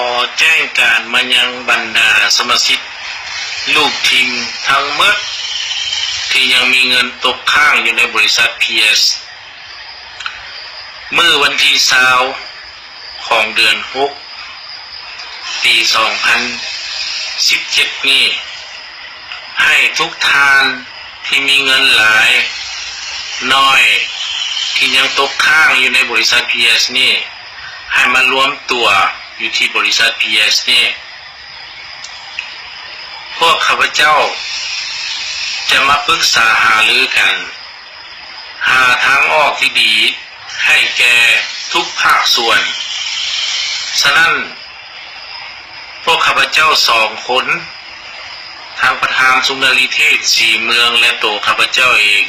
อแจ้งการมายังบรรดาสมาชิกลูกทีมทั้งหมดที่ยังมีเงินตกค้างอยู่ในบริษัท PS เมื่อวันที่20ของเดือน6ปี2017นี้ให้ทุกท่านที่มีเงินหลายน้อยที่ยังตกค้างอยู่ในบริษัท PS นี่ให้มารวมตัวอยู่ที่บริษัท PS นี่พวกข้าพเจ้าจะมาปรึกษาหารือกันหาทางออกที่ดีให้แก่ทุกภาคส่วนฉะนั้นพวกข้าพเจ้า2 คนทางประธานสุนทรีเทศ4 เมืองและตัวข้าพเจ้าเอง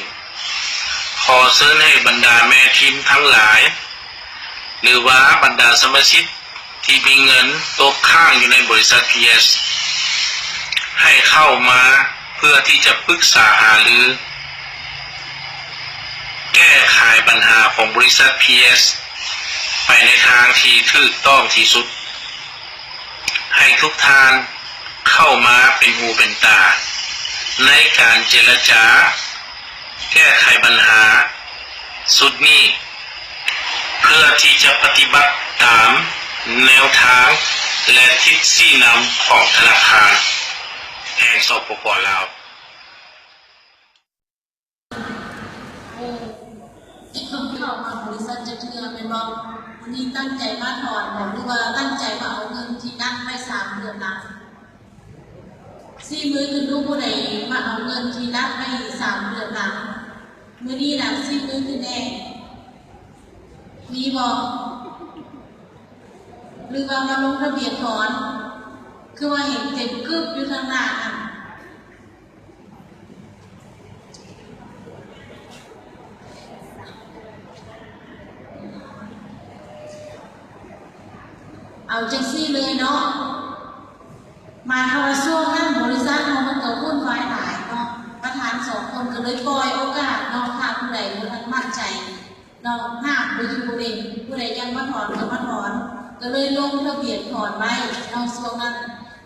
ขอเชิญให้บรรดาแม่ทีมทั้งหลายหรือว่าบรรดาสมาชิกที่มีเงินตกค้างอยู่ในบริษัท PS ให้เข้ามาเพื่อที่จะปรึกษาหารือแก้ไขปัญหาของบริษัท PS ไปในทางที่ถูกต้องที่สุดให้ทุกท่านเข้ามาเป็นหูเป็นตาในการเจรจาแก้ไขปัญหาสุดนี้เพื่อที่จะปฏิบัติตามแนวทางและทิศชี้นำของธนาคารแห่งสปป.ลาวเข้ามาบริษัทจะเทือเป็นบอกวันนี้ตั้งใจมาถอนบอกหรือว่าตั้งใจมาเอาเงินที่นั่งไม่3 เดือนหลัง4 มื้อคือลูกผู้ใดมาเอาเงินที่นั่งไม่3 เดือนหลังมื้อนี้นะ4 มื้อคือแน่มีบอกหรือว่ามาลงทะเบียนถอนคือว่าเห็นเต็มกึบอยู่ข้างหน้าเอาจังซี่เลยเนาะมาทว่าช่วงนั้นบริษัทเรามันเกิดวุ่นวายหลายเนาะประธาน2 คนก็เลยปล่อยโอกาสเนาะถ้าผู้ใดบ่ทันมั่นใจเนาะห้ามโดยที่ผู้ใดยังมาถอนก็มาถอนก็เลยลงทะเบียนถอนไว้เนาะช่วงนั้น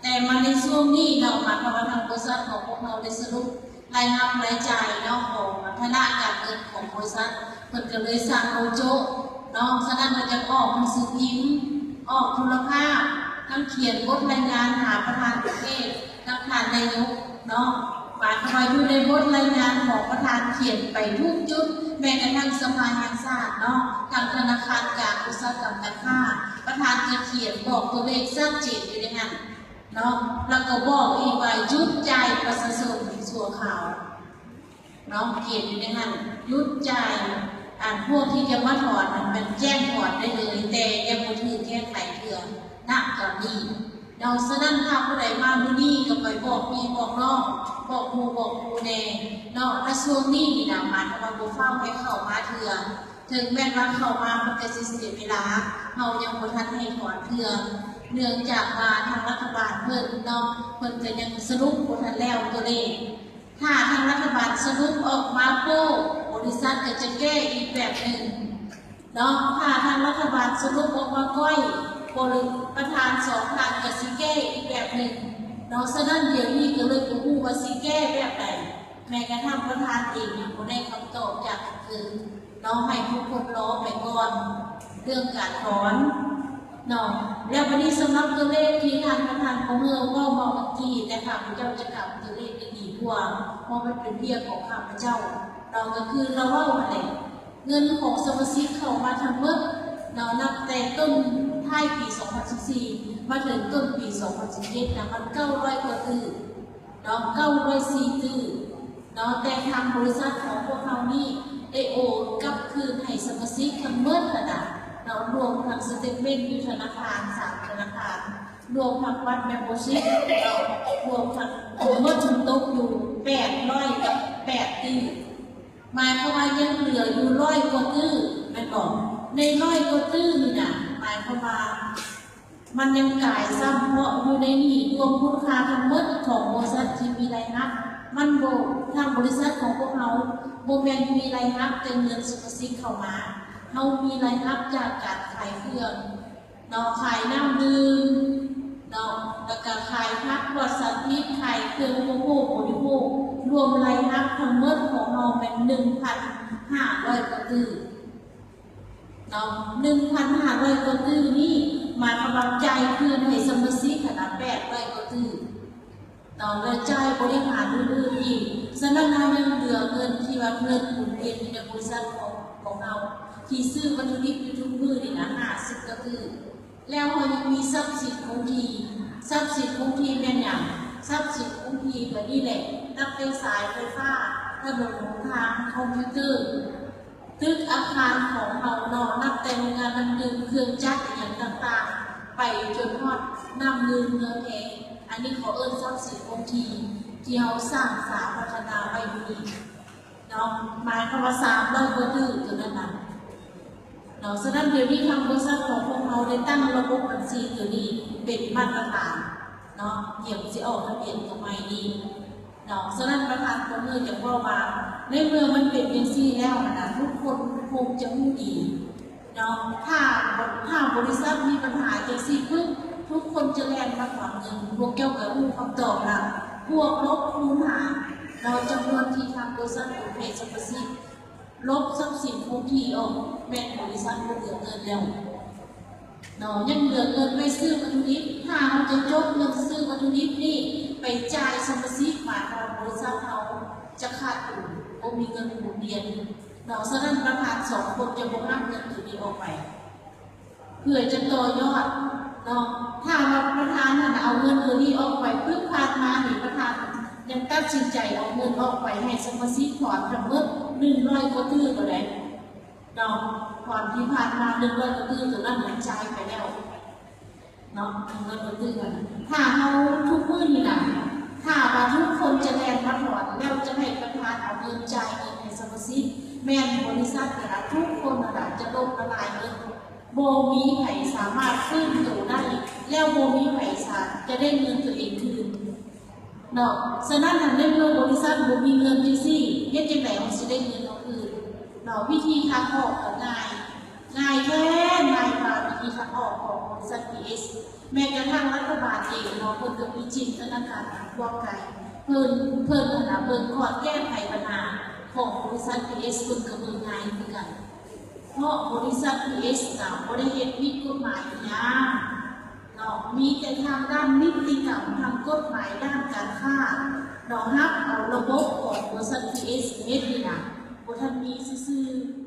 แต่มาในช่วงนี้เรามาทางบริษัทของพวกเราได้สรุปรายรับรายจ่ายเนาะของคณะการเงินของบริษัทเพิ่นก็เลยสั่งโอโจเนาะฉะนั้นมันจะออกหนังสือพิมพ์ออกโทรภาพทั้งเขียนบทรายงานหาประธานประเทศทั้งผ่านนายกเนาะฝากคอยอยู่ในบทรายงานของประธานเขียนไปทุกจุดแม้กระทั่งสภาแห่งชาติเนาะทางธนาคารการอุตสาหกรรมการค้าประธานจะเขียนบอกตัวเลขชัดเจนอยู่ในนั้นเนาะแล้วก็บอกอีกว่ายุดจ่ายประชาชนสัวขาวเนาะเขียนอยู่ในนั้นยุดจ่ายพวกที่จะมาถอนมันแจ้งถอนได้เลยแต่ยังบ่ถือแก้ไขเถื่อนณตอนนี้เราฉะนั้นถ้าผู้ใดมามื้อนี้ก็ไปบอกพี่บอกน้องบอกหมู่บอกครูแน่เนาะถ้าช่วงนี้นี่นะมันว่าบ่เฝ้าให้เข้ามาเถื่อถึงแม้ว่าเข้ามามันก็สิเสียเวลาเฮายังบ่ทันให้ถอนเถื่อเนื่องจากว่าทางรัฐบาลเพิ่นเนาะเพิ่นก็ยังสรุปบ่ทันแล้วตัวเลขถ้าทางรัฐบาลสรุปออกมาโป้บริษัทก็จะแก้อีกแบบหนึ่งเนาะถ้าทางรัฐบาลสรุปออกมาก้อยประธาน2 ท่านก็สิแก้อีกแบบหนึ่งเนาะฉะนั้นเดี๋ยวนี้ก็เลยบ่ฮู้ว่าสิแก้แบบใดแม้กระทั่งประธานเองยังบ่ได้คำตอบจากคือเนาะให้ทุกคนรอไปก่อนเรื่องการถอนเนาะแล้ววันนี้สำหรับตัวเลขที่ทางประธานของเราก็บอกเมื่อกี้แต่ข้าพเจ้าจะกลับตัวเลขได้ดีกว่าเพราะมันเป็นเบี้ยของข้าพเจ้าเราก็คือเราว่าอะไรเงินของสมาชิกเข้ามาทั้งหมดเรานับแต่ต้นท้ายปี2014มาถึงต้นปี2017นะมัน900 กว่าตื้อเนาะ904 ตื้อเนาะแต่ทางบริษัทของพวกเรานี่ได้โอนกลับคืนให้สมาชิกทั้งหมดระดับเรารวมทั้งสเตทเมนต์อยู่ธนาคาร3 ธนาคารรวมทั้งบัตรเมมเบอร์ชิพรวมทั้งเมื่อถึงตกอยู่808 ตื้อหมายความว่ายังเหลืออยู่100 กว่าตื้อมันบอกใน100 กว่าตื้อนี่นะหมายความว่ามันยังกายซ้ำเพราะอยู่ในนี้รวมคุณค่าทั้งหมดของบริษัทที่มีรายรับมันโบทางบริษัทของพวกเราโบแมนมีรายรับแต่เงินสมาชิกเข้ามาเรามีรายรับจากการขายเครื่องเราขายน้ำดื่ม ก็ขายพักบริษัทนี้ขายเครื่องอุปโภคบริโภครวมรายรับทั้งหมดของเราเป็น 1,500 กว่าตื้อเนาะ 1,500 กว่าตื้อนี่มากำลังใจคืนให้สมาชิกขนาด800 กว่าตื้อเนาะและจ่ายบริหารอื่นๆอีกฉะนั้นเรายังเหลือเงินที่ว่าเงินหมุนเวียนในบริษัทของเราที่ซื้อวัตถุดิบยูทูบเบอร์นี่นะ50 กว่าตื้อแล้วเรายังมีทรัพย์สินคงที่ทรัพย์สินคงที่เป็นอย่างทรัพย์สินคงที่แบบนี้แหละนับเป็นสายไฟฟ้าถนนหนทางคอมพิวเตอร์ตึกอาคารของเรานอนนับแต่งานบันทึกเครื่องจักรอย่างต่างๆไปจนทอดนำเงินเนื้อแพงอันนี้เขาทรัพย์สินคงที่ที่เราสร้างสาพัฒนาไว้ดีเนาะหมายความว่า300 กว่าตื้อตัวนั้นนะเนาะฉะนั้นเดี๋ยวนี้ทางบริษัทของพวกเราได้ตั้งระบบบัญชีตัวนี้เป็นมาตรฐานเนาะเดี๋ยวจะออกทะเบียนตัวใหม่ดีเนาะฉะนั้นประธานคนอื่นจะบอกว่าในเมื่อมันเป็นอย่างนี้แล้วนะทุกคนคงจะรู้ดีเนาะถ้าบริษัทมีปัญหาอย่างนี้ปุ๊บทุกคนจะแลนมาขวางเงินพวกเกี่ยวกับคำตอบละพวกลบคูณหารเราจำนวนที่ทางบริษัทของเพจสปซิฟลบทรัพย์สินคงที่ออกแม่บริษัทก็เหลือเงินแล้วเนาะยังเหลือเงินไปซื้อวัตถุดิบถ้าเราจะยกเงินซื้อวัตถุดิบนี่ไปจ่ายสมาชิกหมายความบริษัทเราจะขาดทุนโอมีเงินหมุนเวียนเนาะฉะนั้นประธาน2 คนจะบอกรับเงินตัวนี้ออกไปเพื่อจะต่อยอดเนาะถ้าว่าประธานน่ะเอาเงินตัวนี้ออกไปเพื่อผ่านมาหรือประธานยังตัดสินใจเอาเงินออกไปให้สมาชิกถอนทั้งหมด100 กว่าตื้อก็ได้เนาะก่อนที่ผ่านมา100 กว่าตื้อตัวนั้นเหมือนจ่ายไปแล้วเนาะ100 กว่าตื้อกันถ้าเราทุกมื้อนี่นะถ้าว่าทุกคนจะแลนมาถอนแล้วจะให้ประธานเอาเงินจ่ายเงินให้สมาชิกแม่นบริษัทเนี่ยทุกคนน่ะจะล้มละลายเงินโบมีไผสามารถฟื้นตัวได้แล้วโบมีไผสามารถจะได้เงินตัวเองคืนเนาะฉะนั้นในเมื่อบริษัทบ่มีเงินจังซี่เฮ็ดจังได๋มันสิได้เงินเอาคืนเนาะวิธีทางออกก็ง่ายแท้ง่ายกว่าวิธีทางออกของบริษัท PS แม้กระทั่งรัฐบาลเองเนาะเพิ่นก็มีจินตนาการกว้างไกลเพิ่นน่ะเบิ่งขอแก้ไขปัญหาของบริษัท PS เพิ่นก็เบิ่งง่ายคือกันเพราะบริษัท PS น่ะบ่ได้เฮ็ดผิดกฎหมายหยังเนาะมีแต่ทางด้านนิติกรรมทางกฎหมายด้านการค้าเนาะรับเอาระบบของบริษัท PS เฮ็ดนี่น่ะบ่ทันมีซื่อๆ